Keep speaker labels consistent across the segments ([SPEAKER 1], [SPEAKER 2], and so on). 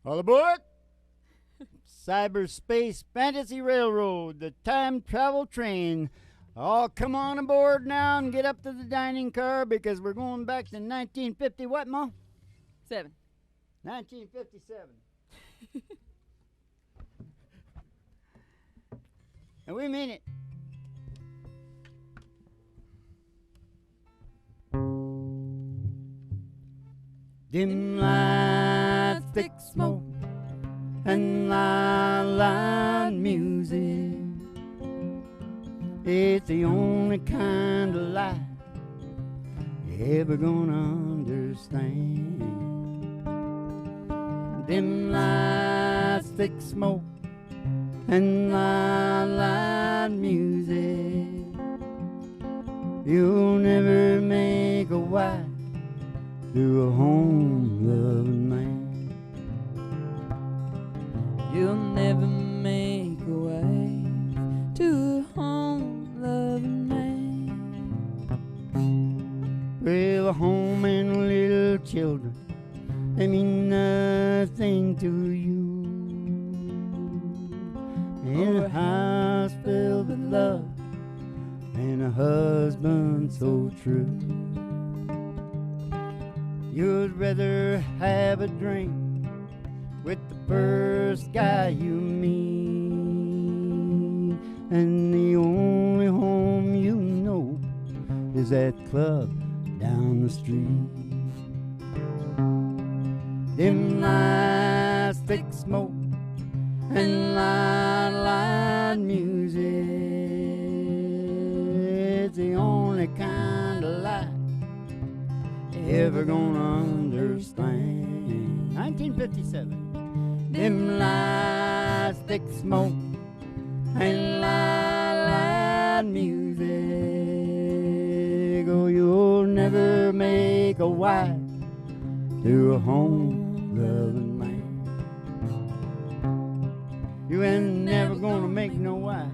[SPEAKER 1] All aboard! Cyberspace Fantasy Railroad, the time travel train. Oh, come on aboard now and get up to the dining car because we're going back to 1950. What, Ma?
[SPEAKER 2] 7.
[SPEAKER 1] 1957. And we mean it. Dim lights, thick smoke, and loud music. It's the only kind of life you're ever gonna understand. Dim lights, thick smoke, and loud music. You'll never make a wife to a home-loving man.
[SPEAKER 2] You'll never make a wife to a home-loving man.
[SPEAKER 1] Well, a home and little children, they mean nothing to you. In a house filled with love and a husband so true. You'd rather have a drink with the first guy you meet, and the only home you know is that club down the street. Dim lights, thick smoke, and loud music. It's the only kind of life ever gonna understand. 1957. Dim lights, thick smoke, and loud music. Oh, you'll never make a wife to a home-loving man. You ain't never gonna make no wife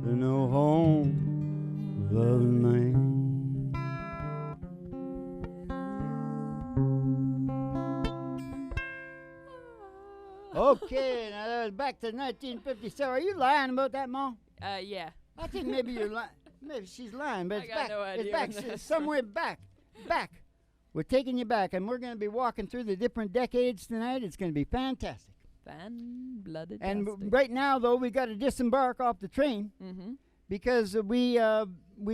[SPEAKER 1] to no home-loving man. Okay, now that was back to 1957. Are you lying about that, Ma?
[SPEAKER 2] Yeah.
[SPEAKER 1] I think maybe you're lying. Maybe she's lying, but
[SPEAKER 2] I
[SPEAKER 1] it's
[SPEAKER 2] got
[SPEAKER 1] back.
[SPEAKER 2] no idea
[SPEAKER 1] It's back.
[SPEAKER 2] when that's
[SPEAKER 1] It's somewhere back. Back. We're taking you back, and we're going to be walking through the different decades tonight. It's going to be fantastic.
[SPEAKER 2] Fan-blooded.
[SPEAKER 1] And right now, though, we got to disembark off the train
[SPEAKER 2] Mm-hmm.
[SPEAKER 1] because we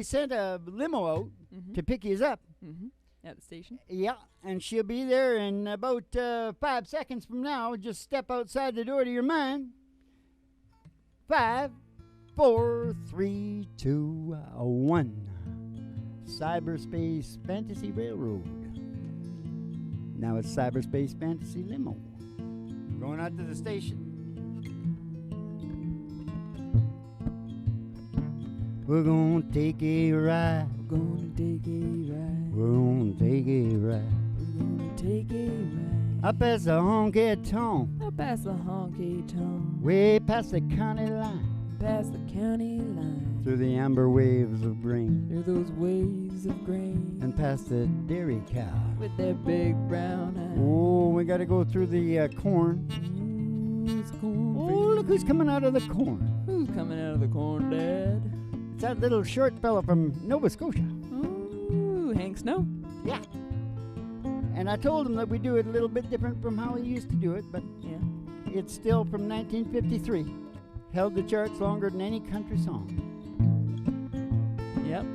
[SPEAKER 1] sent a limo out
[SPEAKER 2] Mm-hmm.
[SPEAKER 1] to pick you up.
[SPEAKER 2] Mm-hmm. At the station.
[SPEAKER 1] Yeah, and she'll be there in about 5 seconds from now. Just step outside the door to your mind. 5, 4, 3, 2, 1. Cyberspace Fantasy Railroad. Now it's Cyberspace Fantasy Limo. Going out to the station. We're gonna take a ride.
[SPEAKER 2] We're gonna take a ride.
[SPEAKER 1] We're gonna take a ride.
[SPEAKER 2] We're gonna take a ride.
[SPEAKER 1] Up past the HonkyTonk.
[SPEAKER 2] Up past the HonkyTonk.
[SPEAKER 1] Way past the county line.
[SPEAKER 2] Past the county line.
[SPEAKER 1] Through the amber waves of grain.
[SPEAKER 2] Through those waves of grain.
[SPEAKER 1] And past the dairy cow.
[SPEAKER 2] With their big brown eyes.
[SPEAKER 1] Oh, we gotta go through the corn.
[SPEAKER 2] It's corn.
[SPEAKER 1] Oh, look who's coming out of the corn.
[SPEAKER 2] Who's coming out of the corn, Dad?
[SPEAKER 1] It's that little short fella from Nova Scotia.
[SPEAKER 2] Ooh, Hank Snow.
[SPEAKER 1] Yeah. And I told him that we do it a little bit different from how he used to do it, but
[SPEAKER 2] Yeah.
[SPEAKER 1] it's still from 1953. Held the charts longer than any country song.
[SPEAKER 2] Yep.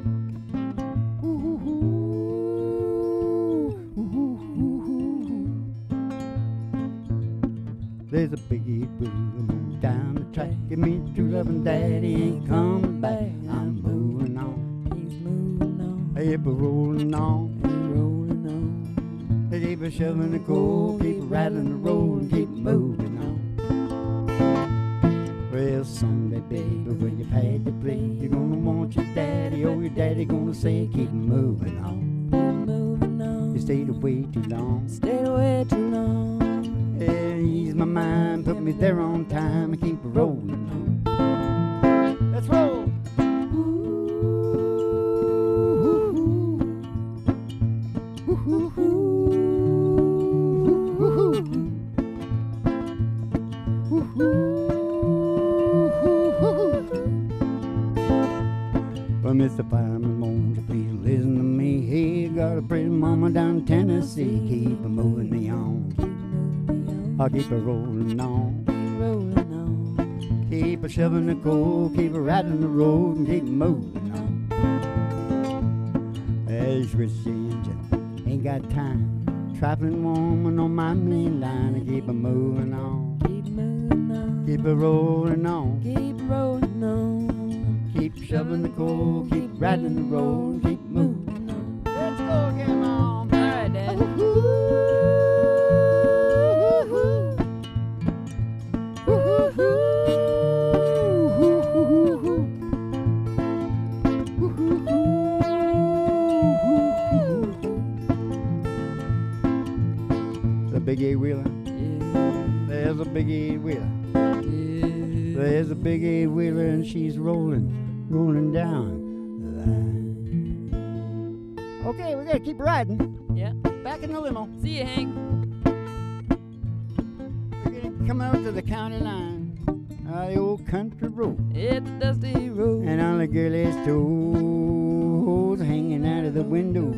[SPEAKER 1] There's a biggie boom down the track. Give me true love and daddy ain't coming back. I'm moving on.
[SPEAKER 2] He's moving on.
[SPEAKER 1] Hey, we're rolling on.
[SPEAKER 2] He's rolling on.
[SPEAKER 1] They keep a shoveling the coal, keep rattling the road, and keep moving on. Well, someday, baby, when you've had to play, you're gonna want your daddy, or your daddy gonna say, keep moving on.
[SPEAKER 2] Keep moving on.
[SPEAKER 1] You stayed away too long.
[SPEAKER 2] Stayed away too long.
[SPEAKER 1] Yeah, ease my mind, put me there on time, and keep rolling on. Let's roll. fireman, won't you please listen to me? Hey, got a pretty mama down in Tennessee. Keep a moving me on. I'll keep a rolling on.
[SPEAKER 2] Rolling on.
[SPEAKER 1] Keep a shoveling the coal, keep a riding the road, and keep moving on. As rich engine, ain't got time. Traveling woman on my main line, and keep a moving on.
[SPEAKER 2] Keep moving on.
[SPEAKER 1] Keep a rolling on.
[SPEAKER 2] Keep rolling on.
[SPEAKER 1] Keep shoveling the coal, keep riding the road, and keep moving on. Let's go again, Mom.
[SPEAKER 2] All right, Dad.
[SPEAKER 1] The big eight wheeler.
[SPEAKER 2] Yeah.
[SPEAKER 1] There's a big eight wheeler.
[SPEAKER 2] Yeah.
[SPEAKER 1] There's a big eight wheeler, and she's rolling down the line. Okay, we gotta keep riding.
[SPEAKER 2] Yeah.
[SPEAKER 1] Back in the limo.
[SPEAKER 2] See you, Hank.
[SPEAKER 1] We're gonna come out to the county line. The old country road.
[SPEAKER 2] It's a dusty road.
[SPEAKER 1] And all the girlies' toes hanging out of the window.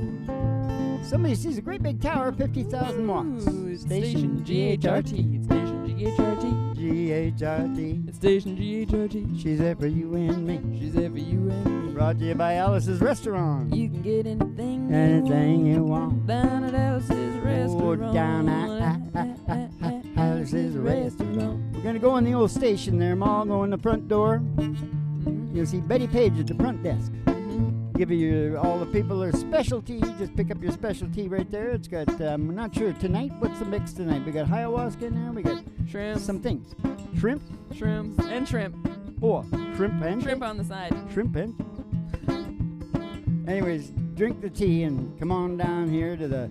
[SPEAKER 1] Somebody sees a great big tower, 50,000 watts.
[SPEAKER 2] Ooh, it's station GHRT. It's station GHRT.
[SPEAKER 1] GHRT.
[SPEAKER 2] It's station GHRT.
[SPEAKER 1] She's there for you and me.
[SPEAKER 2] She's there for you and me.
[SPEAKER 1] Brought to you by Alice's Restaurant.
[SPEAKER 2] You can get anything
[SPEAKER 1] Anything you want.
[SPEAKER 2] down at Alice's Restaurant.
[SPEAKER 1] Oh, down at Alice's Restaurant. We're gonna go in the old station there, Ma. Go in the front door.
[SPEAKER 2] Mhm.
[SPEAKER 1] You'll see Betty Page at the front desk.
[SPEAKER 2] Mhm.
[SPEAKER 1] Give you all the people their specialty. Just pick up your specialty right there. It's got, I'm not sure tonight. What's the mix tonight? We got ayahuasca in there. We got
[SPEAKER 2] Shrimp.
[SPEAKER 1] some things. Shrimp.
[SPEAKER 2] Shrimps. And shrimp.
[SPEAKER 1] Oh, shrimp and
[SPEAKER 2] Shrimp on the side.
[SPEAKER 1] shrimp and. Anyways, drink the tea and come on down here to the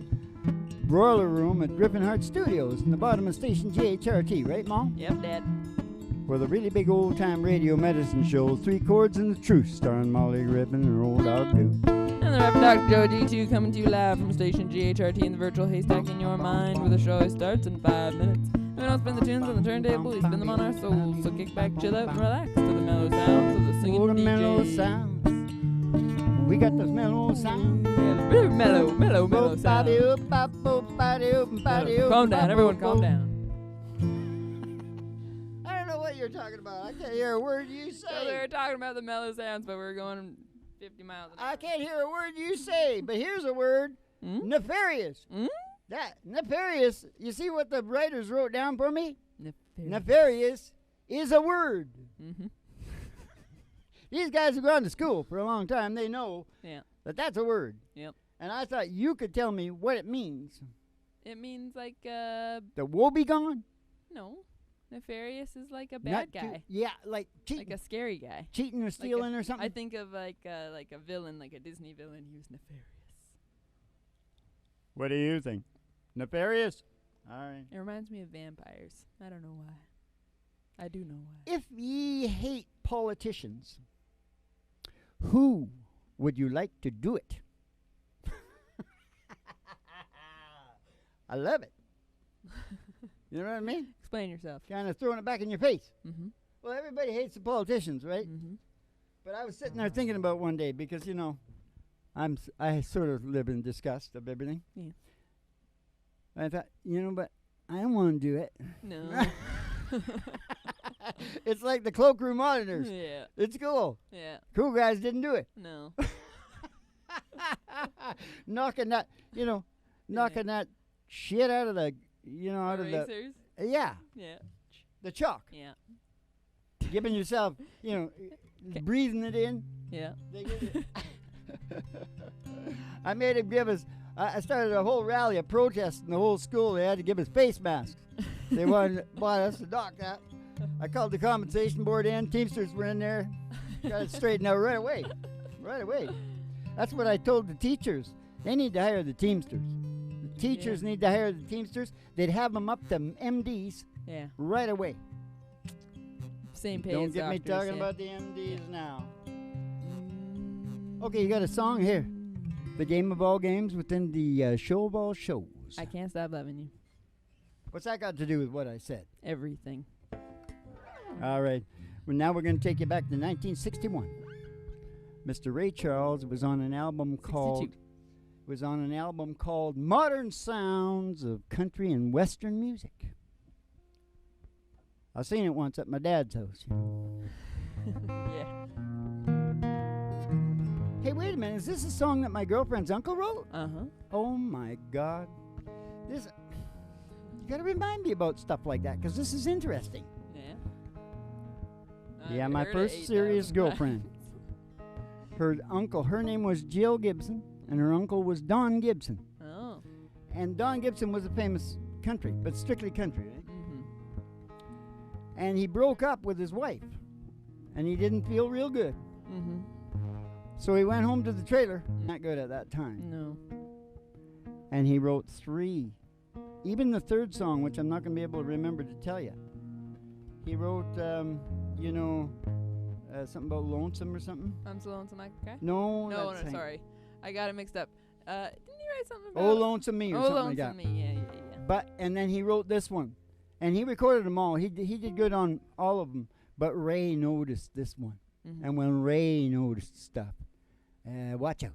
[SPEAKER 1] broiler room at Griffin Hart Studios in the bottom of station GHRT, right, Mom?
[SPEAKER 2] Yep, Dad.
[SPEAKER 1] For the really big old time radio medicine show, Three Chords and the Truth, starring Molly Griffin and Old Dog Blue.
[SPEAKER 2] And the Reverend Dr. Joe G2 coming to you live from station GHRT in the virtual haystack in your mind, where the show starts in 5 minutes. And we don't spin the tunes on the turntable, we spin them on our souls. So kick back, chill out, and relax to the mellow sounds of the singing
[SPEAKER 1] Oh, the mellow
[SPEAKER 2] DJ.
[SPEAKER 1] sounds. We got the mellow sound.
[SPEAKER 2] Yeah, the really mellow sound. Calm down, everyone, calm down.
[SPEAKER 1] I don't know what you're talking about. I can't hear a word you
[SPEAKER 2] So we
[SPEAKER 1] say.
[SPEAKER 2] were talking about the mellow sounds, but we were going 50 miles an hour.
[SPEAKER 1] I can't hear a word you say, but here's a word.
[SPEAKER 2] Hmm?
[SPEAKER 1] Nefarious.
[SPEAKER 2] Hmm?
[SPEAKER 1] That nefarious. You see what the writers wrote down for me?
[SPEAKER 2] Nefarious.
[SPEAKER 1] Nefarious is a word.
[SPEAKER 2] Mm-hmm.
[SPEAKER 1] These guys have gone to school for a long time. They know
[SPEAKER 2] Yeah.
[SPEAKER 1] that that's a word.
[SPEAKER 2] Yep.
[SPEAKER 1] And I thought you could tell me what it means.
[SPEAKER 2] It means like,
[SPEAKER 1] The woe be gone?
[SPEAKER 2] no. Nefarious is like a
[SPEAKER 1] Not
[SPEAKER 2] bad
[SPEAKER 1] too-
[SPEAKER 2] guy.
[SPEAKER 1] yeah, like cheating.
[SPEAKER 2] Like a scary guy.
[SPEAKER 1] Cheating or stealing or something.
[SPEAKER 2] I think of like a villain, like a Disney villain. He was nefarious.
[SPEAKER 1] What do you think? Nefarious? All right.
[SPEAKER 2] It reminds me of vampires. I don't know why. I do know why.
[SPEAKER 1] If ye hate politicians, who would you like to do it? I love it. You know what I mean?
[SPEAKER 2] Explain yourself.
[SPEAKER 1] Kind of throwing it back in your face.
[SPEAKER 2] Mm-hmm.
[SPEAKER 1] Well, everybody hates the politicians, right?
[SPEAKER 2] Mm-hmm.
[SPEAKER 1] But I was sitting there thinking about one day because, you know, I sort of live in disgust of everything.
[SPEAKER 2] Yeah.
[SPEAKER 1] I thought, you know, but I don't want to do it.
[SPEAKER 2] No.
[SPEAKER 1] It's like the cloakroom auditors.
[SPEAKER 2] Yeah.
[SPEAKER 1] It's cool.
[SPEAKER 2] Yeah.
[SPEAKER 1] Cool guys didn't do it.
[SPEAKER 2] No.
[SPEAKER 1] knocking that, you know, knocking that shit out of the, you know, out of the,
[SPEAKER 2] Erasers?
[SPEAKER 1] yeah,
[SPEAKER 2] Yeah.
[SPEAKER 1] the chalk.
[SPEAKER 2] Yeah.
[SPEAKER 1] Giving yourself, you know, breathing it in.
[SPEAKER 2] Yeah.
[SPEAKER 1] They give you- I made him give us. I started a whole rally of protest in the whole school. They had to give us face masks. They wanted us to dock that. I called the compensation board in. Teamsters were in there. Got it straightened out right away. Right away. That's what I told the teachers. They need to hire the Teamsters. The teachers need to hire the Teamsters. They'd have them up to MDs
[SPEAKER 2] Yeah.
[SPEAKER 1] right away.
[SPEAKER 2] Same pay
[SPEAKER 1] Don't
[SPEAKER 2] as
[SPEAKER 1] get me
[SPEAKER 2] doctors,
[SPEAKER 1] talking
[SPEAKER 2] yeah.
[SPEAKER 1] about the MDs now. Okay, you got a song here. The game of all games within the show of all shows.
[SPEAKER 2] I can't stop loving you.
[SPEAKER 1] What's that got to do with what I said?
[SPEAKER 2] Everything.
[SPEAKER 1] All right. Well, now we're going to take you back to 1961. Mr. Ray Charles. It was on an album
[SPEAKER 2] 62.
[SPEAKER 1] called Modern Sounds of Country and Western Music. I seen it once at my dad's house.
[SPEAKER 2] Yeah.
[SPEAKER 1] Hey, wait a minute. Is this a song that my girlfriend's uncle wrote?
[SPEAKER 2] Uh-huh.
[SPEAKER 1] Oh my God. You gotta remind me about stuff like that, because this is interesting.
[SPEAKER 2] Yeah.
[SPEAKER 1] Yeah,
[SPEAKER 2] I've
[SPEAKER 1] my
[SPEAKER 2] heard it
[SPEAKER 1] first
[SPEAKER 2] 8,000
[SPEAKER 1] serious
[SPEAKER 2] times.
[SPEAKER 1] girlfriend. Her uncle, her name was Jill Gibson, and her uncle was Don Gibson.
[SPEAKER 2] Oh.
[SPEAKER 1] And Don Gibson was a famous country, but strictly country, right?
[SPEAKER 2] Mm-hmm.
[SPEAKER 1] And he broke up with his wife, and he didn't feel real good.
[SPEAKER 2] Mm-hmm.
[SPEAKER 1] So he went home to the trailer, not good at that time,
[SPEAKER 2] No.
[SPEAKER 1] and he wrote 3. Even the third song, which I'm not going to be able to remember to tell you. He wrote, something about lonesome or something.
[SPEAKER 2] I'm so lonesome I can cry?
[SPEAKER 1] No,
[SPEAKER 2] No,
[SPEAKER 1] that's Hank.
[SPEAKER 2] sorry. I got it mixed up. Didn't you write something about
[SPEAKER 1] Oh, Lonesome Me or
[SPEAKER 2] Oh,
[SPEAKER 1] something like that.
[SPEAKER 2] Lonesome Me. Yeah.
[SPEAKER 1] And then he wrote this one, and he recorded them all. He did good on all of them, but Ray noticed this one.
[SPEAKER 2] Mm-hmm.
[SPEAKER 1] And when Ray noticed stuff, watch out,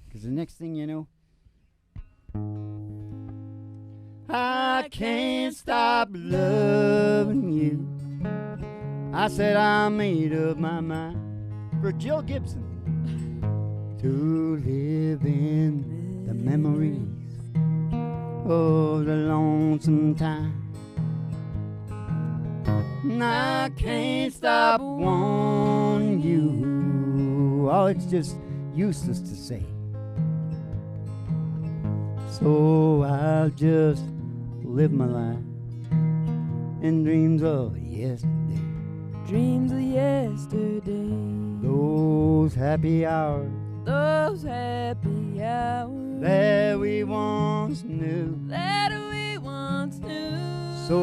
[SPEAKER 1] because the next thing you know, I can't stop loving you. I said I made up my mind for Jill Gibson to live in the memories of the lonesome time. And I can't stop wanting you. Oh, it's just useless to say. So I'll just live my life in dreams of yesterday.
[SPEAKER 2] Dreams of yesterday.
[SPEAKER 1] Those happy hours
[SPEAKER 2] Those happy hours
[SPEAKER 1] that we once knew.
[SPEAKER 2] that we once knew.
[SPEAKER 1] So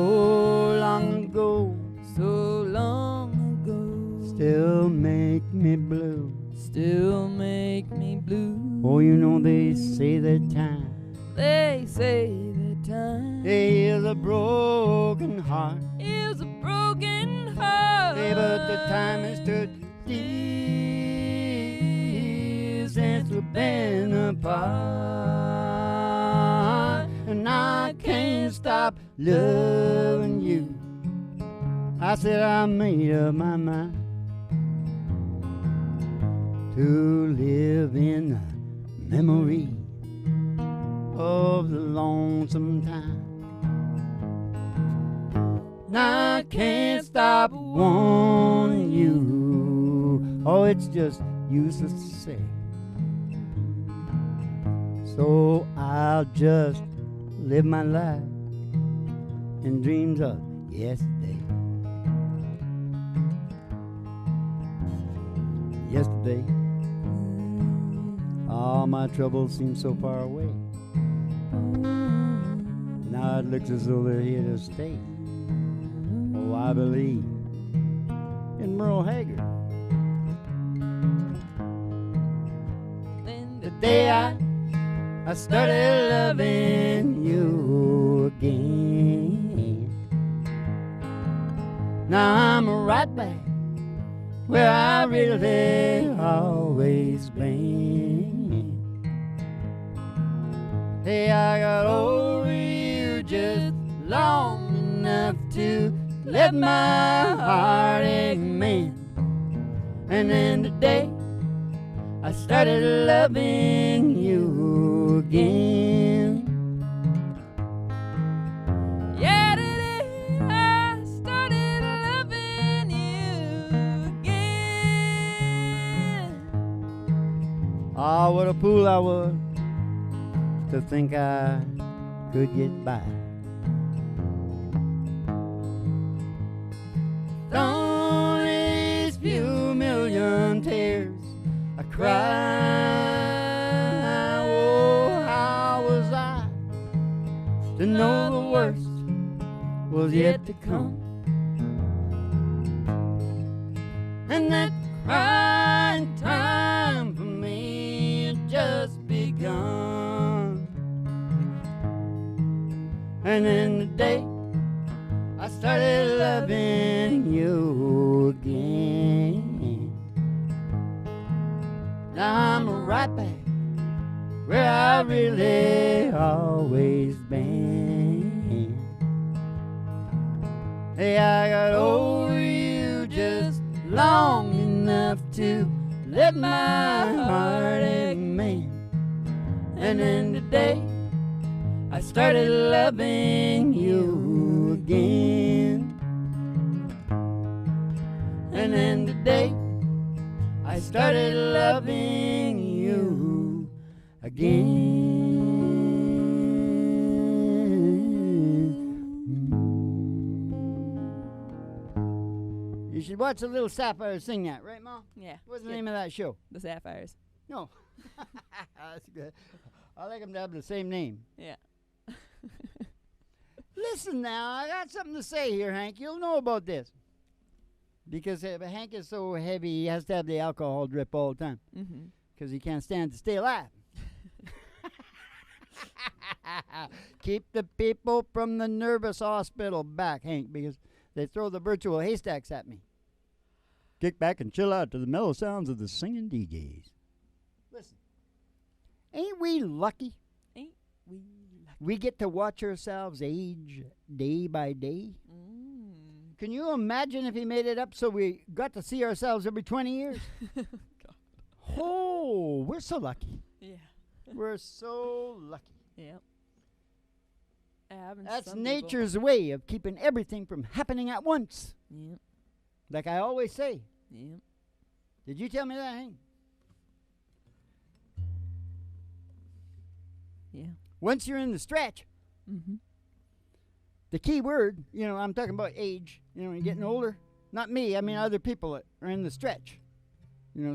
[SPEAKER 1] long ago,
[SPEAKER 2] So long ago.
[SPEAKER 1] still make me blue.
[SPEAKER 2] Still make me blue.
[SPEAKER 1] Oh, you know they say that time
[SPEAKER 2] They say that time
[SPEAKER 1] is a broken heart.
[SPEAKER 2] is a broken heart.
[SPEAKER 1] Hey, but the time has stood still since we've been apart. And I can't stop loving you. I said I made up my mind to live in the memory of the lonesome time. And I can't stop wanting you. Oh, it's just useless to say. So I'll just live my life in dreams of yesterday. Yesterday, all my troubles seem so far away. Now it looks as though they're here to stay. Oh, I believe in Merle Haggard.
[SPEAKER 2] Then
[SPEAKER 1] The day I started loving you again. Now I'm right back where I really always been. Hey, I got over you just long enough to let my heart mend. And then today I started loving you again.
[SPEAKER 2] yeah, today I started loving you again.
[SPEAKER 1] Ah, what a fool I was to think I could get by. Through these few million tears I cry. Oh, how was I to know the worst was yet to come? And that crying time for me had just begun. And then the day I started loving you again. Now I'm right back where I really always been. Hey, I got over you just long enough to let my heart amen. And then today I started loving you again. And then today I started loving you again. You should watch the Little Sapphires sing that, right, Ma?
[SPEAKER 2] Yeah.
[SPEAKER 1] What's the name of that show?
[SPEAKER 2] The Sapphires.
[SPEAKER 1] No. That's good. I like them to have the same name.
[SPEAKER 2] Yeah.
[SPEAKER 1] Listen now, I got something to say here, Hank. You'll know about this. Because Hank is so heavy, he has to have the alcohol drip all the time.
[SPEAKER 2] Mm-hmm.
[SPEAKER 1] Because he can't stand to stay alive. Keep the people from the nervous hospital back, Hank, because they throw the virtual haystacks at me. Kick back and chill out to the mellow sounds of the singing DJs. Listen, ain't we lucky?
[SPEAKER 2] Ain't we lucky?
[SPEAKER 1] We get to watch ourselves age day by day. Can you imagine if he made it up so we got to see ourselves every 20 years? Oh, we're so lucky.
[SPEAKER 2] Yeah.
[SPEAKER 1] We're so lucky.
[SPEAKER 2] Yep.
[SPEAKER 1] That's nature's way of keeping everything from happening at once.
[SPEAKER 2] Yep.
[SPEAKER 1] Like I always say.
[SPEAKER 2] Yep.
[SPEAKER 1] Did you tell me that, Hank?
[SPEAKER 2] Yeah.
[SPEAKER 1] Once you're in the stretch,
[SPEAKER 2] Mm-hmm.
[SPEAKER 1] the key word, I'm talking about age, you're getting older. Not me, I mean other people that are in the stretch.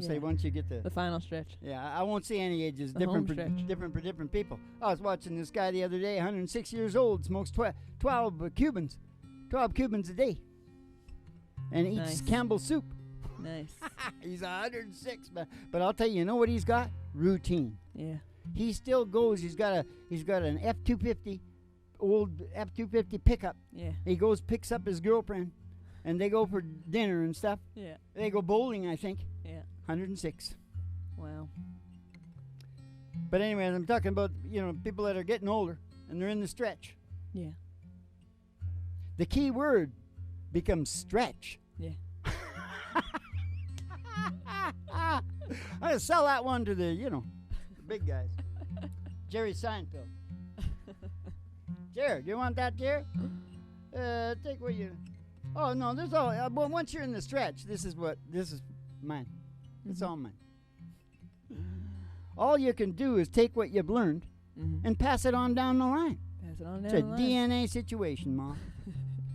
[SPEAKER 1] Say
[SPEAKER 2] Yeah.
[SPEAKER 1] once you get to...
[SPEAKER 2] The final stretch.
[SPEAKER 1] Yeah, I won't say any ages.
[SPEAKER 2] The
[SPEAKER 1] Different
[SPEAKER 2] home
[SPEAKER 1] for,
[SPEAKER 2] stretch.
[SPEAKER 1] different for different people. I was watching this guy the other day, 106 years old, smokes 12 Cubans. 12 Cubans a day. And eats
[SPEAKER 2] Nice.
[SPEAKER 1] Campbell's soup.
[SPEAKER 2] Nice.
[SPEAKER 1] He's 106, but I'll tell you, what he's got? Routine.
[SPEAKER 2] Yeah.
[SPEAKER 1] He still goes. He's got an F-250, old F-250 pickup.
[SPEAKER 2] Yeah.
[SPEAKER 1] He goes, picks up his girlfriend, and they go for dinner and stuff.
[SPEAKER 2] Yeah.
[SPEAKER 1] They go bowling, I think.
[SPEAKER 2] Yeah.
[SPEAKER 1] 106.
[SPEAKER 2] Wow.
[SPEAKER 1] But anyways, I'm talking about, people that are getting older and they're in the stretch.
[SPEAKER 2] Yeah.
[SPEAKER 1] The key word becomes stretch.
[SPEAKER 2] Yeah.
[SPEAKER 1] I'm going to sell that one to the big guys. Jerry Seinfeld. Jerry, do you want that, Jerry? Take what you... Oh, no, there's all... Well, once you're in the stretch, this is mine. It's all mine. All you can do is take what you've learned and pass it on down the line.
[SPEAKER 2] Pass it on down
[SPEAKER 1] It's
[SPEAKER 2] the
[SPEAKER 1] a
[SPEAKER 2] line.
[SPEAKER 1] DNA situation, Mom.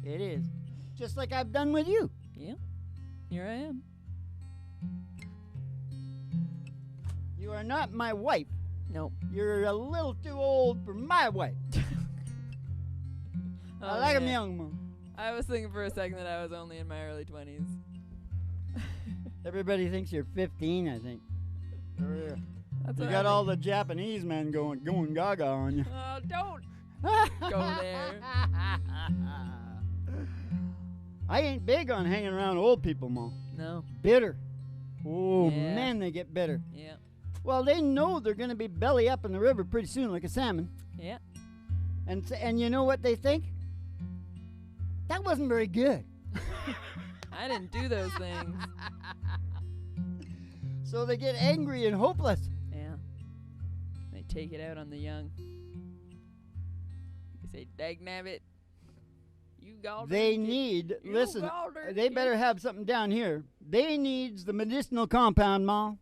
[SPEAKER 1] It is. Just like I've done with you.
[SPEAKER 2] Yeah. Here I am.
[SPEAKER 1] You are not my wife.
[SPEAKER 2] Nope.
[SPEAKER 1] You're a little too old for my wife. I like him young, Mom.
[SPEAKER 2] I was thinking for a second that I was only in my early 20s.
[SPEAKER 1] Everybody thinks you're 15, I think.
[SPEAKER 2] That's
[SPEAKER 1] You
[SPEAKER 2] what
[SPEAKER 1] got
[SPEAKER 2] I
[SPEAKER 1] all
[SPEAKER 2] think.
[SPEAKER 1] the Japanese men going gaga on you.
[SPEAKER 2] Oh, don't go there.
[SPEAKER 1] I ain't big on hanging around old people, Mom.
[SPEAKER 2] No.
[SPEAKER 1] Bitter. Oh,
[SPEAKER 2] Yeah.
[SPEAKER 1] man, they get bitter.
[SPEAKER 2] Yeah.
[SPEAKER 1] Well, they know they're going to be belly up in the river pretty soon like a salmon.
[SPEAKER 2] Yeah.
[SPEAKER 1] And you know what they think? That wasn't very good.
[SPEAKER 2] I didn't do those things.
[SPEAKER 1] So they get angry and hopeless.
[SPEAKER 2] Yeah. They take it out on the young. They say, "Dagnabbit, you galled
[SPEAKER 1] They need, listen, they better have something down here. They needs the medicinal compound, Ma.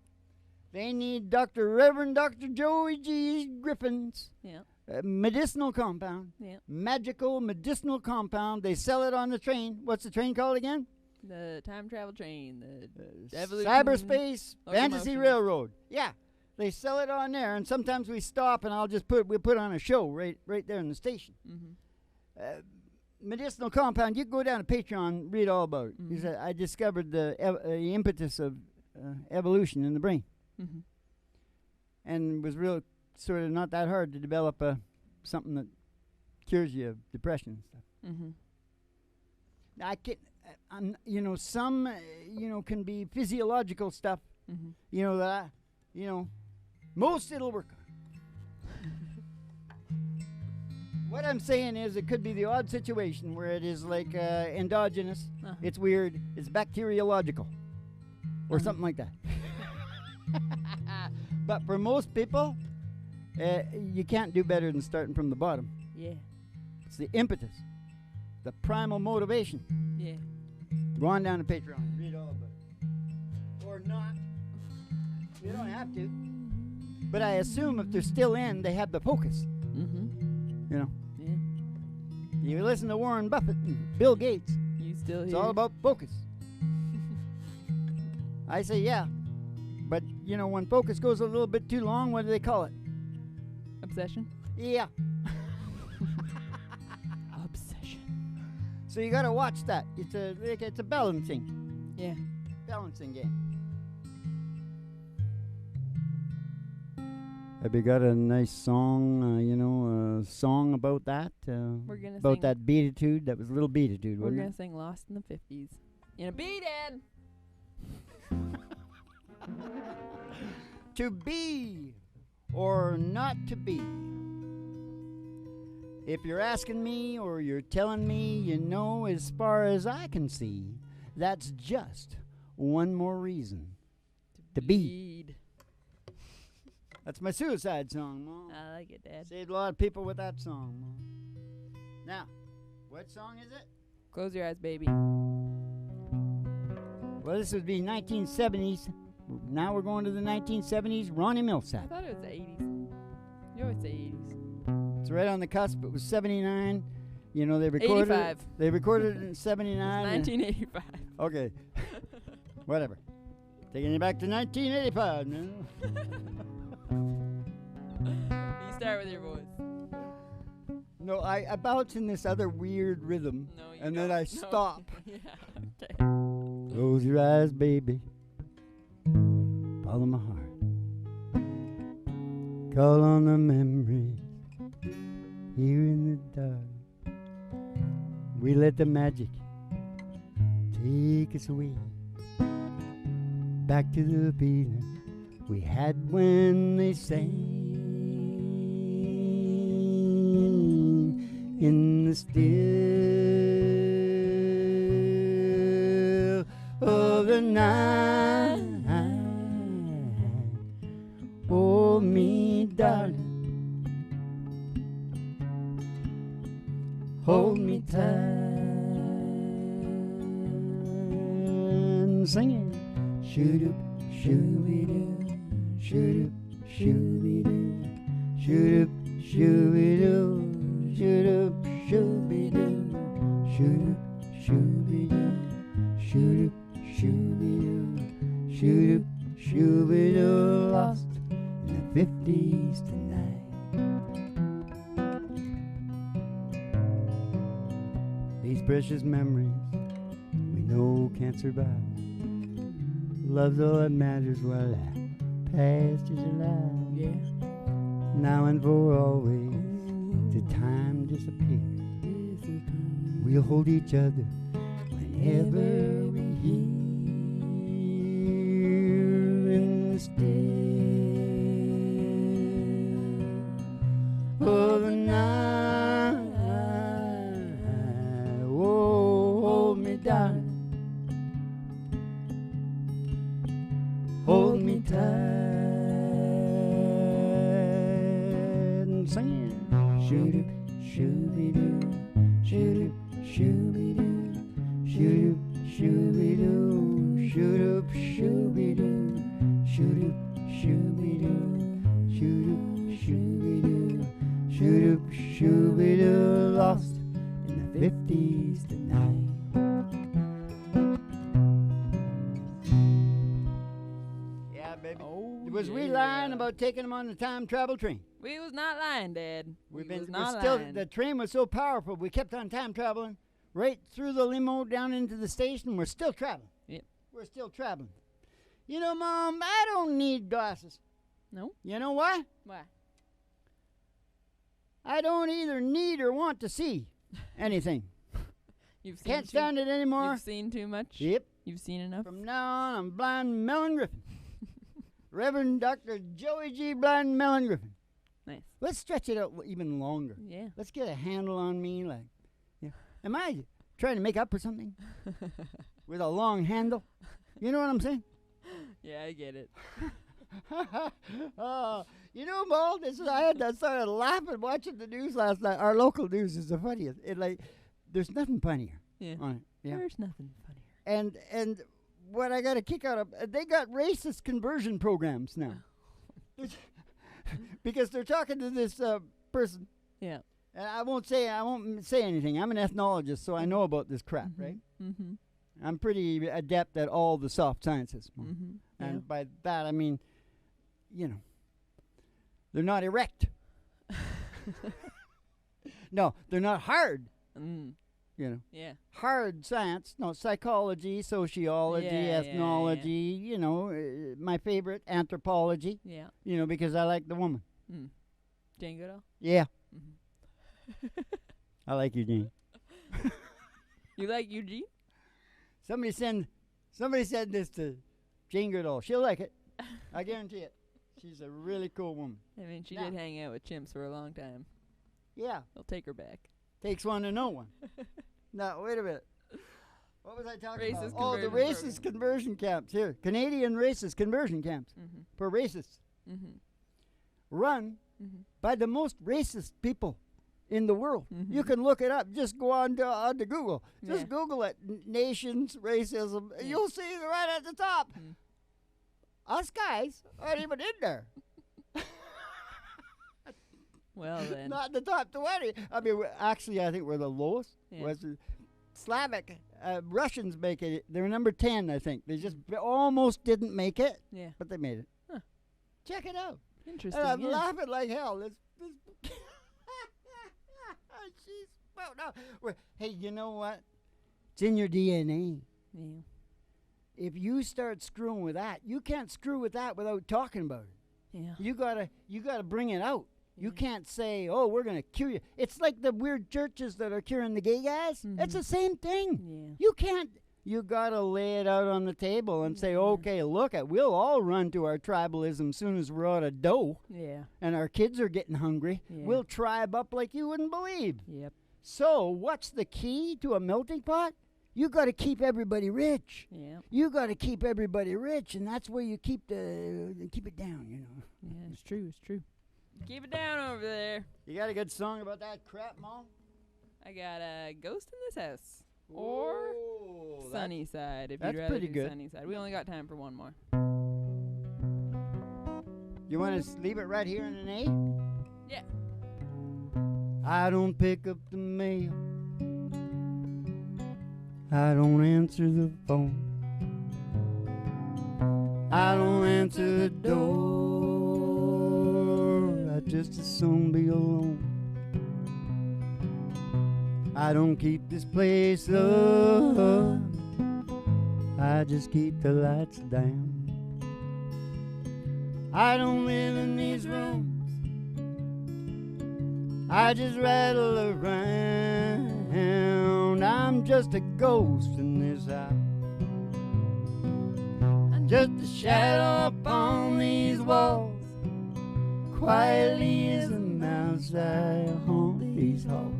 [SPEAKER 1] They need Reverend Dr. Joey G. Griffin's
[SPEAKER 2] Yeah.
[SPEAKER 1] medicinal compound.
[SPEAKER 2] Yeah.
[SPEAKER 1] Magical medicinal compound. They sell it on the train. What's the train called again?
[SPEAKER 2] The time travel train. The evolution.
[SPEAKER 1] Cyberspace Fantasy
[SPEAKER 2] locomotion.
[SPEAKER 1] Railroad. Yeah. They sell it on there, and sometimes we stop, and we'll put on a show right there in the station.
[SPEAKER 2] Mm-hmm.
[SPEAKER 1] Medicinal compound. You can go down to Patreon, read all about it. He
[SPEAKER 2] Mhm.
[SPEAKER 1] said, I discovered the impetus of evolution in the brain,
[SPEAKER 2] Mm-hmm.
[SPEAKER 1] and it was real sort of not that hard to develop something that cures you of depression and stuff.
[SPEAKER 2] Mm-hmm.
[SPEAKER 1] I can, some can be physiological stuff.
[SPEAKER 2] Mm-hmm.
[SPEAKER 1] That you know, most it'll work on. What I'm saying is it could be the odd situation where it is like endogenous. It's weird. It's bacteriological. Or something like that. But for most people, you can't do better than starting from the bottom.
[SPEAKER 2] Yeah.
[SPEAKER 1] It's the impetus. The primal motivation.
[SPEAKER 2] Yeah.
[SPEAKER 1] Go on down to Patreon. Read all about it. Or not. You don't have to. But I assume if they're still in, they have the focus.
[SPEAKER 2] Mm-hmm.
[SPEAKER 1] You know?
[SPEAKER 2] Yeah.
[SPEAKER 1] You listen to Warren Buffett and Bill Gates.
[SPEAKER 2] You still
[SPEAKER 1] It's
[SPEAKER 2] here?
[SPEAKER 1] all about focus. I say, yeah. But, you know, when focus goes a little bit too long, what do they call it?
[SPEAKER 2] Obsession?
[SPEAKER 1] Yeah.
[SPEAKER 2] Obsession.
[SPEAKER 1] So you got to watch that. It's a balancing.
[SPEAKER 2] Yeah.
[SPEAKER 1] Balancing game. Have you got a nice song, song about that?
[SPEAKER 2] We're gonna
[SPEAKER 1] about
[SPEAKER 2] sing.
[SPEAKER 1] that beatitude? That was a little beatitude,
[SPEAKER 2] We're
[SPEAKER 1] wasn't
[SPEAKER 2] gonna
[SPEAKER 1] it?
[SPEAKER 2] sing Lost in the 50s. In a beatin'!
[SPEAKER 1] To be or not to be. If you're asking me or you're telling me, you know, as far as I can see, that's just one more reason to be. That's my suicide song, Mom.
[SPEAKER 2] I like it, Dad.
[SPEAKER 1] Saved a lot of people with that song, Mom. Now, what song is it?
[SPEAKER 2] Close your eyes, baby.
[SPEAKER 1] Well, this would be 1970s. Now we're going to the 1970s. Ronnie
[SPEAKER 2] I
[SPEAKER 1] Millsap.
[SPEAKER 2] thought it was the 80s. You always say 80s.
[SPEAKER 1] It's right on the cusp. It was 79. You know, they recorded
[SPEAKER 2] 85.
[SPEAKER 1] They recorded it in 79.
[SPEAKER 2] 1985.
[SPEAKER 1] Okay. Whatever. Taking you back to 1985 now.
[SPEAKER 2] You start with your voice.
[SPEAKER 1] No, I bounce in this other weird rhythm.
[SPEAKER 2] No, you
[SPEAKER 1] And
[SPEAKER 2] don't.
[SPEAKER 1] then I
[SPEAKER 2] No.
[SPEAKER 1] stop.
[SPEAKER 2] Yeah, okay.
[SPEAKER 1] Close your eyes, baby. Follow my heart. Call on the memories here in the dark. We let the magic take us away back to the feeling we had when they sang in the still of the night. Hold me, darling. Hold me tight and sing it. Shoot up, shoo-be-doo, shoot up, shoo-be-doo, shoot up, shoo-be-doo, shoot up, shoo-be-doo, shoot up, shoo-be-doo, shoot up, shoo-be-doo, shoot up, shoo-be-doo. Lost in the 50s tonight. These precious memories we know can't survive. Love's all that matters while our past is alive.
[SPEAKER 2] Yeah.
[SPEAKER 1] Now and for always, till time disappears. We'll hold each other whenever we hear in the still of the night. Oh, hold me, darling. Hold me tight and sing it. Shoot up, shoo-be-doo, shoot up, shoo-be-doo, shoot up, shoo-be-doo, shoot up, shoo-be-doo, shoot up, shoo-be-doo, shoot up, shoo-be-doo, shoot up, shoo-be-doo. Lost in the 50s tonight. Yeah, baby.
[SPEAKER 2] Oh,
[SPEAKER 1] Was we lying about taking them on the time travel train?
[SPEAKER 2] We was not lying, Dad.
[SPEAKER 1] We're
[SPEAKER 2] was not
[SPEAKER 1] still,
[SPEAKER 2] lying.
[SPEAKER 1] the train was so powerful, we kept on time traveling right through the limo down into the station. We're still traveling.
[SPEAKER 2] Yep.
[SPEAKER 1] We're still traveling. You know, Mom, I don't need glasses.
[SPEAKER 2] No?
[SPEAKER 1] You know why?
[SPEAKER 2] Why?
[SPEAKER 1] I don't either need or want to see anything.
[SPEAKER 2] You've seen
[SPEAKER 1] Can't
[SPEAKER 2] too-
[SPEAKER 1] stand it anymore.
[SPEAKER 2] You've seen too much?
[SPEAKER 1] Yep.
[SPEAKER 2] You've seen enough?
[SPEAKER 1] From now on, I'm blind Melon Griffin. Reverend Dr. Joey G. Blind Melon Griffin.
[SPEAKER 2] Nice.
[SPEAKER 1] Let's stretch it out even longer.
[SPEAKER 2] Yeah.
[SPEAKER 1] Let's get a handle on me. Like, yeah. Am I trying to make up for something with a long handle? You know what I'm saying?
[SPEAKER 2] Yeah, I get it.
[SPEAKER 1] You know, Mo, I started laughing watching the news last night. Our local news is the funniest. There's nothing funnier
[SPEAKER 2] Yeah.
[SPEAKER 1] on it. Yeah.
[SPEAKER 2] There's nothing funnier.
[SPEAKER 1] And what I got a kick out of, they got racist conversion programs now. Because they're talking to this person.
[SPEAKER 2] Yeah.
[SPEAKER 1] And I won't say anything. I'm an ethnologist, so I know about this crap, right?
[SPEAKER 2] Mm-hmm.
[SPEAKER 1] I'm pretty adept at all the soft sciences.
[SPEAKER 2] Mm-hmm.
[SPEAKER 1] And by that, I mean, they're not erect. No, they're not hard.
[SPEAKER 2] Mm. Yeah.
[SPEAKER 1] Hard science. No, psychology, sociology,
[SPEAKER 2] Yeah,
[SPEAKER 1] ethnology, my favorite, anthropology,
[SPEAKER 2] Yeah.
[SPEAKER 1] because I like the woman.
[SPEAKER 2] Mm. Jane Goodall?
[SPEAKER 1] Yeah.
[SPEAKER 2] Mm-hmm.
[SPEAKER 1] I like you, Jane.
[SPEAKER 2] You like Eugene?
[SPEAKER 1] Somebody said this to Jane Goodall. She'll like it. I guarantee it. She's a really cool woman.
[SPEAKER 2] I mean, she
[SPEAKER 1] Now-
[SPEAKER 2] did hang out with chimps for a long time.
[SPEAKER 1] Yeah.
[SPEAKER 2] They'll take her back.
[SPEAKER 1] Takes one to know one. Now, wait a minute. What was I talking
[SPEAKER 2] Racist
[SPEAKER 1] about? The
[SPEAKER 2] conversion
[SPEAKER 1] racist conversion camps. Here. Canadian racist conversion camps
[SPEAKER 2] Mm-hmm.
[SPEAKER 1] for racists.
[SPEAKER 2] Mm-hmm.
[SPEAKER 1] Run
[SPEAKER 2] Mm-hmm.
[SPEAKER 1] by the most racist people in the world.
[SPEAKER 2] Mhm.
[SPEAKER 1] You can look it up. Just go on to Google. Just
[SPEAKER 2] Yeah.
[SPEAKER 1] Google it. Nations, racism.
[SPEAKER 2] Yeah.
[SPEAKER 1] You'll see it right at the top.
[SPEAKER 2] Mm.
[SPEAKER 1] Us guys aren't even in there.
[SPEAKER 2] Well, then.
[SPEAKER 1] Not in the top 20. I mean, actually, I think we're the lowest.
[SPEAKER 2] Yeah.
[SPEAKER 1] Slavic Russians make it. They're number 10, I think. They just almost didn't make it,
[SPEAKER 2] Yeah.
[SPEAKER 1] but they made it.
[SPEAKER 2] Huh.
[SPEAKER 1] Check it out.
[SPEAKER 2] Interesting.
[SPEAKER 1] And I'm
[SPEAKER 2] yeah.
[SPEAKER 1] laughing like hell. This Jeez. Well, no. Hey, you know what? It's in your DNA.
[SPEAKER 2] Yeah.
[SPEAKER 1] If you start screwing with that, you can't screw with that without talking about it.
[SPEAKER 2] Yeah.
[SPEAKER 1] You gotta bring it out. You
[SPEAKER 2] Yeah.
[SPEAKER 1] can't say, "Oh, we're gonna cure you." It's like the weird churches that are curing the gay guys. It's
[SPEAKER 2] Mhm.
[SPEAKER 1] the same thing.
[SPEAKER 2] Yeah.
[SPEAKER 1] You can't. You gotta lay it out on the table and say,
[SPEAKER 2] Yeah.
[SPEAKER 1] "Okay, look, we'll all run to our tribalism soon as we're out of dough
[SPEAKER 2] Yeah.
[SPEAKER 1] and our kids are getting hungry.
[SPEAKER 2] Yeah.
[SPEAKER 1] We'll tribe up like you wouldn't believe."
[SPEAKER 2] Yep.
[SPEAKER 1] So, what's the key to a melting pot? You got to keep everybody rich.
[SPEAKER 2] Yeah.
[SPEAKER 1] You got to keep everybody rich, and that's where you keep it down.
[SPEAKER 2] Yeah. It's true. It's true. Keep it down over there.
[SPEAKER 1] You got a good song about that crap, Mom?
[SPEAKER 2] I got a Ghost in This House. Or
[SPEAKER 1] Ooh,
[SPEAKER 2] Sunny Side, if
[SPEAKER 1] that's
[SPEAKER 2] you'd rather
[SPEAKER 1] pretty
[SPEAKER 2] do
[SPEAKER 1] good.
[SPEAKER 2] Sunny Side. We only got time for one more.
[SPEAKER 1] You want to leave it right here in an A?
[SPEAKER 2] Yeah.
[SPEAKER 1] I don't pick up the mail. I don't answer the phone. I don't answer the door. I just as soon be alone. I don't keep this place up. I just keep the lights down. I don't live in these rooms. I just rattle around. I'm just a ghost in this house. I'm just a shadow upon these walls. Quietly as a mouse I haunt these halls.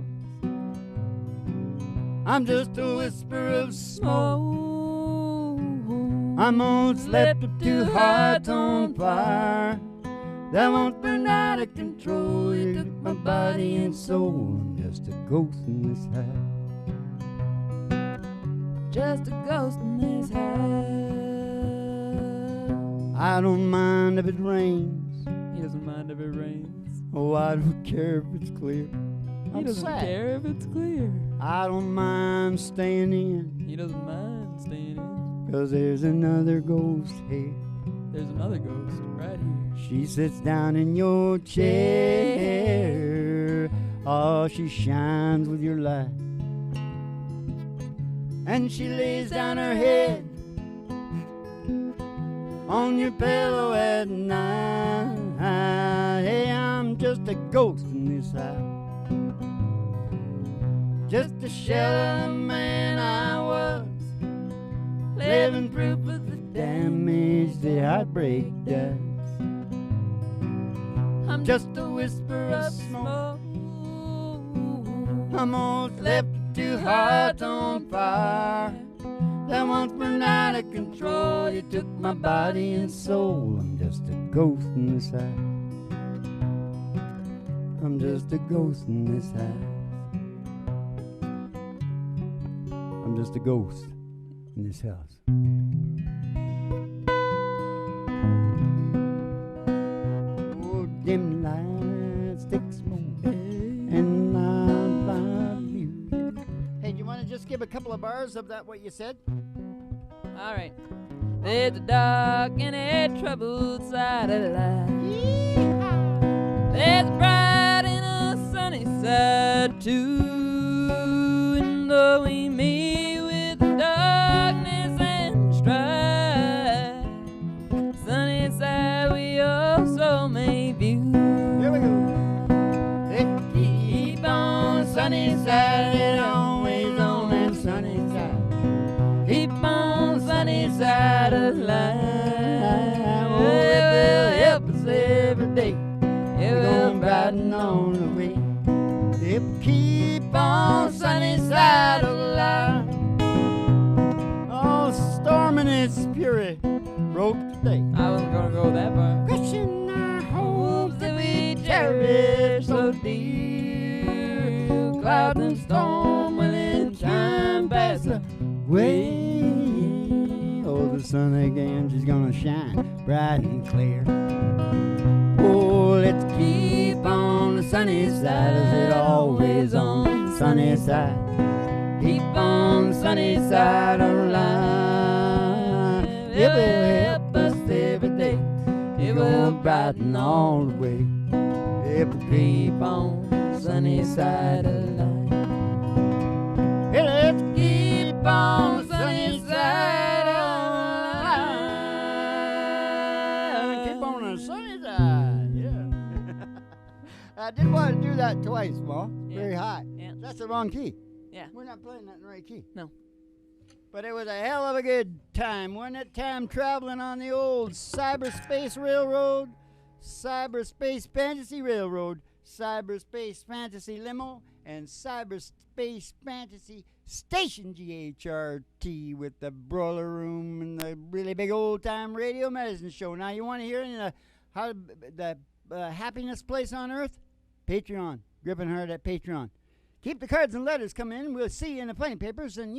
[SPEAKER 1] I'm just a whisper of smoke. I'm all slept up to hearts on fire that won't burn out of control. You took my body and soul. I'm just a ghost in this house.
[SPEAKER 2] Just a ghost in this house.
[SPEAKER 1] I don't mind if it rains.
[SPEAKER 2] He doesn't mind if it rains.
[SPEAKER 1] Oh, I don't care if it's clear.
[SPEAKER 2] He
[SPEAKER 1] I'm
[SPEAKER 2] doesn't
[SPEAKER 1] sad.
[SPEAKER 2] care if it's clear.
[SPEAKER 1] I don't mind staying in,
[SPEAKER 2] He doesn't mind staying in.
[SPEAKER 1] 'cause there's another ghost here.
[SPEAKER 2] There's another ghost right here.
[SPEAKER 1] She sits down in your chair. Oh, she shines with your light. And she lays down her head on your pillow at night. Hey, I'm just a ghost in this house. Just a shell of the man I was.
[SPEAKER 2] living proof of the
[SPEAKER 1] damage that heartbreak does.
[SPEAKER 2] I'm just a whisper of smoke.
[SPEAKER 1] Almost left two hearts on fire that once burned out of control. You took my body and soul. I'm just a ghost in this house. I'm just a ghost in this house. I'm just a ghost in this house. Oh, dim lights, thick smoke, and loud music. Hey, do you want to just give a couple of bars of that, what you said?
[SPEAKER 2] All right. There's a dark and a troubled side of life. There's a bright and a sunny side too. And though we meet with darkness and strife, sunny side we also may view.
[SPEAKER 1] Here we go. Keep on sunny side and always on that sunny side. Keep on sunny side of life. Oh, it will help us every day. It will brighten on the way. If we keep on sunny side of life. Oh, storm in its fury broke today.
[SPEAKER 2] I wasn't gonna go that far.
[SPEAKER 1] Crushing our hopes that we cherish so dear. Clouds and storm will in time pass away. Oh, the sun again, she's gonna shine bright and clear. Oh, let's keep on the sunny side, as it always on the sunny side. Keep on the sunny side of life. It will help us every day. It will brighten all the way. If we keep on the sunny side of life. Hey, let's keep on the sunny side of life. Keep on the sunny side, yeah. I did want to do that twice, Ma. Very high.
[SPEAKER 2] Yeah.
[SPEAKER 1] That's the wrong key.
[SPEAKER 2] Yeah.
[SPEAKER 1] We're not playing that in the right key.
[SPEAKER 2] No.
[SPEAKER 1] But it was a hell of a good time. Wasn't it time traveling on the old Cyberspace Railroad, Cyberspace Fantasy Railroad, Cyberspace Fantasy Limo, and Cyberspace Fantasy Station GHRT with the broiler room and the really big old time radio medicine show. Now you want to hear the happiness place on earth? Patreon. Gripping Heart at Patreon. Keep the cards and letters coming in. We'll see you in the funny papers. And